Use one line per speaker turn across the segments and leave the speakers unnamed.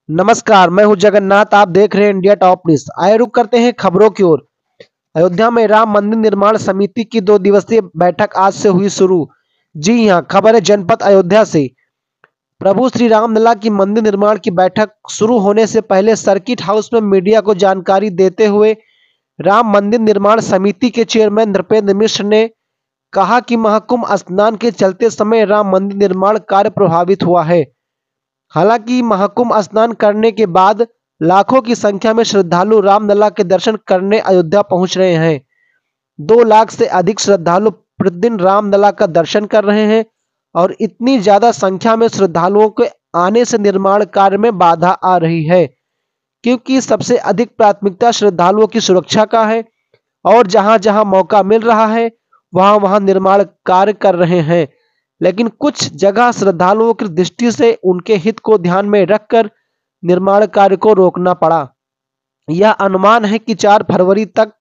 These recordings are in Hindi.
नमस्कार, मैं हूं जगन्नाथ। आप देख रहे हैं इंडिया टॉप न्यूज। आइए रुक करते हैं खबरों की ओर। अयोध्या में राम मंदिर निर्माण समिति की 2 दिवसीय बैठक आज से हुई शुरू। जी हां, खबर है जनपद अयोध्या से। प्रभु श्री राम लला की मंदिर निर्माण की बैठक शुरू होने से पहले सर्किट हाउस में मीडिया को जानकारी देते हुए राम मंदिर निर्माण समिति के चेयरमैन नृपेंद्र मिश्र ने कहा कि महाकुंभ स्नान के चलते समय राम मंदिर निर्माण कार्य प्रभावित हुआ है। हालांकि महाकुंभ स्नान करने के बाद लाखों की संख्या में श्रद्धालु रामलला के दर्शन करने अयोध्या पहुंच रहे हैं। 2 लाख से अधिक श्रद्धालु प्रतिदिन रामलला का दर्शन कर रहे हैं और इतनी ज्यादा संख्या में श्रद्धालुओं के आने से निर्माण कार्य में बाधा आ रही है, क्योंकि सबसे अधिक प्राथमिकता श्रद्धालुओं की सुरक्षा का है और जहां जहां मौका मिल रहा है वहां वहां निर्माण कार्य कर रहे हैं। लेकिन कुछ जगह श्रद्धालुओं की दृष्टि से उनके हित को ध्यान में रखकर निर्माण कार्य को रोकना पड़ा। यह अनुमान है कि 4 फरवरी तक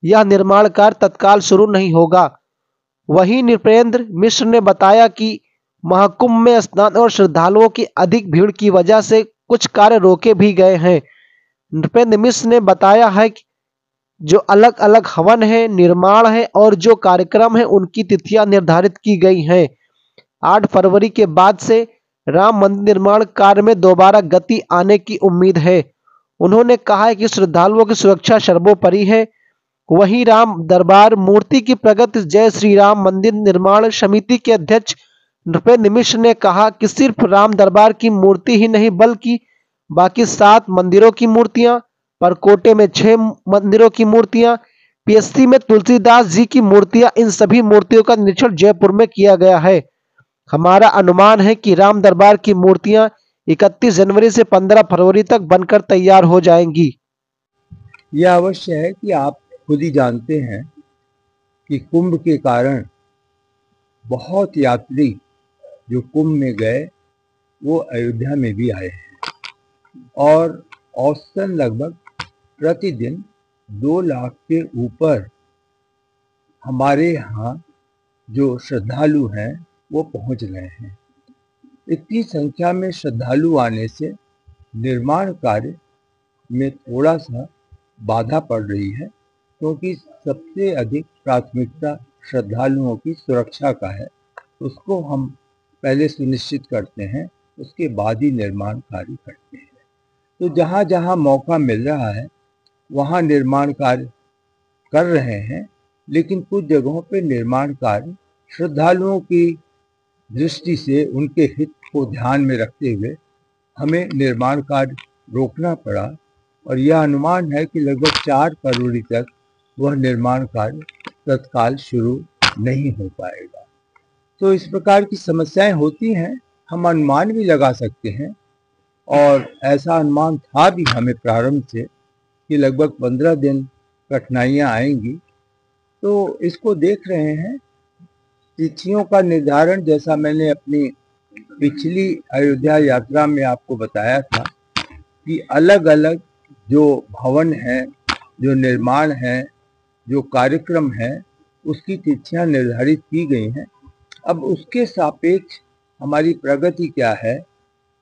यह निर्माण कार्य तत्काल शुरू नहीं होगा। वहीं नृपेंद्र मिश्र ने बताया कि महाकुंभ में स्नान और श्रद्धालुओं की अधिक भीड़ की वजह से कुछ कार्य रोके भी गए हैं। नृपेंद्र मिश्र ने बताया है कि जो अलग अलग हवन है, निर्माण है और जो कार्यक्रम है उनकी तिथियां निर्धारित की गई हैं। 8 फरवरी के बाद से राम मंदिर निर्माण कार्य में दोबारा गति आने की उम्मीद है। उन्होंने कहा है कि श्रद्धालुओं की सुरक्षा सर्वोपरि है। वहीं राम दरबार मूर्ति की प्रगति जय श्री राम मंदिर निर्माण समिति के अध्यक्ष नृपेंद्र मिश्र ने कहा कि सिर्फ राम दरबार की मूर्ति ही नहीं बल्कि बाकी 7 मंदिरों की मूर्तियां, परकोटे में 6 मंदिरों की मूर्तियां, पीएससी में तुलसीदास जी की मूर्तियां, इन सभी मूर्तियों का निरीक्षण जयपुर में किया गया है। हमारा अनुमान है कि राम दरबार की मूर्तियां 31 जनवरी से 15 फरवरी तक बनकर तैयार हो जाएंगी।
यह अवश्य है कि आप खुद ही जानते हैं कि कुंभ के कारण बहुत यात्री जो कुंभ में गए वो अयोध्या में भी आए हैं और औसतन लगभग प्रतिदिन 2 लाख के ऊपर हमारे यहाँ जो श्रद्धालु हैं वो पहुँच रहे हैं। इतनी संख्या में श्रद्धालु आने से निर्माण कार्य में थोड़ा सा बाधा पड़ रही है, क्योंकि सबसे अधिक प्राथमिकता श्रद्धालुओं की सुरक्षा का है। उसको हम पहले सुनिश्चित करते हैं, उसके बाद ही निर्माण कार्य करते हैं। तो जहाँ जहाँ मौका मिल रहा है वहाँ निर्माण कार्य कर रहे हैं, लेकिन कुछ जगहों पे निर्माण कार्य श्रद्धालुओं की दृष्टि से उनके हित को ध्यान में रखते हुए हमें निर्माण कार्य रोकना पड़ा और यह अनुमान है कि लगभग 4 फरवरी तक वह निर्माण कार्य तत्काल शुरू नहीं हो पाएगा। तो इस प्रकार की समस्याएं होती हैं, हम अनुमान भी लगा सकते हैं और ऐसा अनुमान था भी हमें प्रारंभ से कि लगभग 15 दिन कठिनाइयां आएंगी। तो इसको देख रहे हैं। तिथियों का निर्धारण जैसा मैंने अपनी पिछली अयोध्या यात्रा में आपको बताया था कि अलग अलग जो भवन हैं, जो निर्माण हैं, जो कार्यक्रम हैं, उसकी तिथियां निर्धारित की गई हैं। अब उसके सापेक्ष हमारी प्रगति क्या है,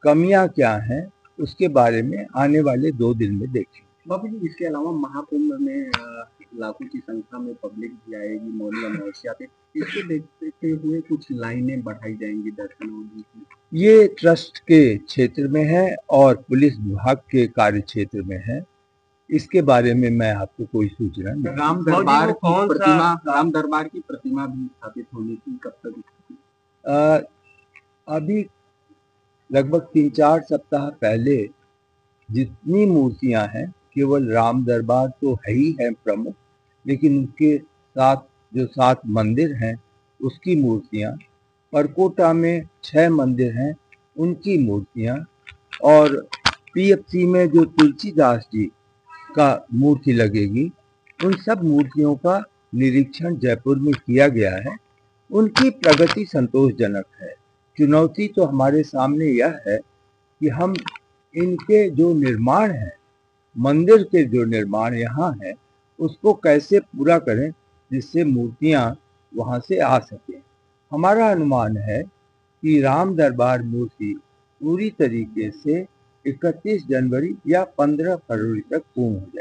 कमियां क्या हैं, उसके बारे में आने वाले 2 दिन में देखें।
बाबू जी, इसके अलावा महाकुंभ में लाखों की संख्या में पब्लिक भी आएगी मौनी अमावस्या पे। इसको देखते हुए कुछ लाइनें बढ़ाई जाएंगी दर्शनों की।
ये ट्रस्ट के क्षेत्र में है और पुलिस विभाग के कार्य क्षेत्र में है। इसके बारे में मैं आपको कोई सूचना नहीं।
राम दरबार की प्रतिमा भी स्थापित होने की कब तक?
अभी लगभग 3-4 सप्ताह पहले जितनी मूर्तियां हैं, केवल राम दरबार तो है ही है प्रमुख, लेकिन उसके साथ जो 7 मंदिर हैं उसकी मूर्तियां, परकोटा में 6 मंदिर हैं उनकी मूर्तियां और पीएफसी में जो तुलसीदास जी का मूर्ति लगेगी, उन सब मूर्तियों का निरीक्षण जयपुर में किया गया है। उनकी प्रगति संतोषजनक है। चुनौती तो हमारे सामने यह है कि हम इनके जो निर्माण है, मंदिर के जो निर्माण यहाँ है, उसको कैसे पूरा करें जिससे मूर्तियाँ वहाँ से आ सकें। हमारा अनुमान है कि राम दरबार मूर्ति पूरी तरीके से 31 जनवरी या 15 फरवरी तक पूर्ण हो जाएगी।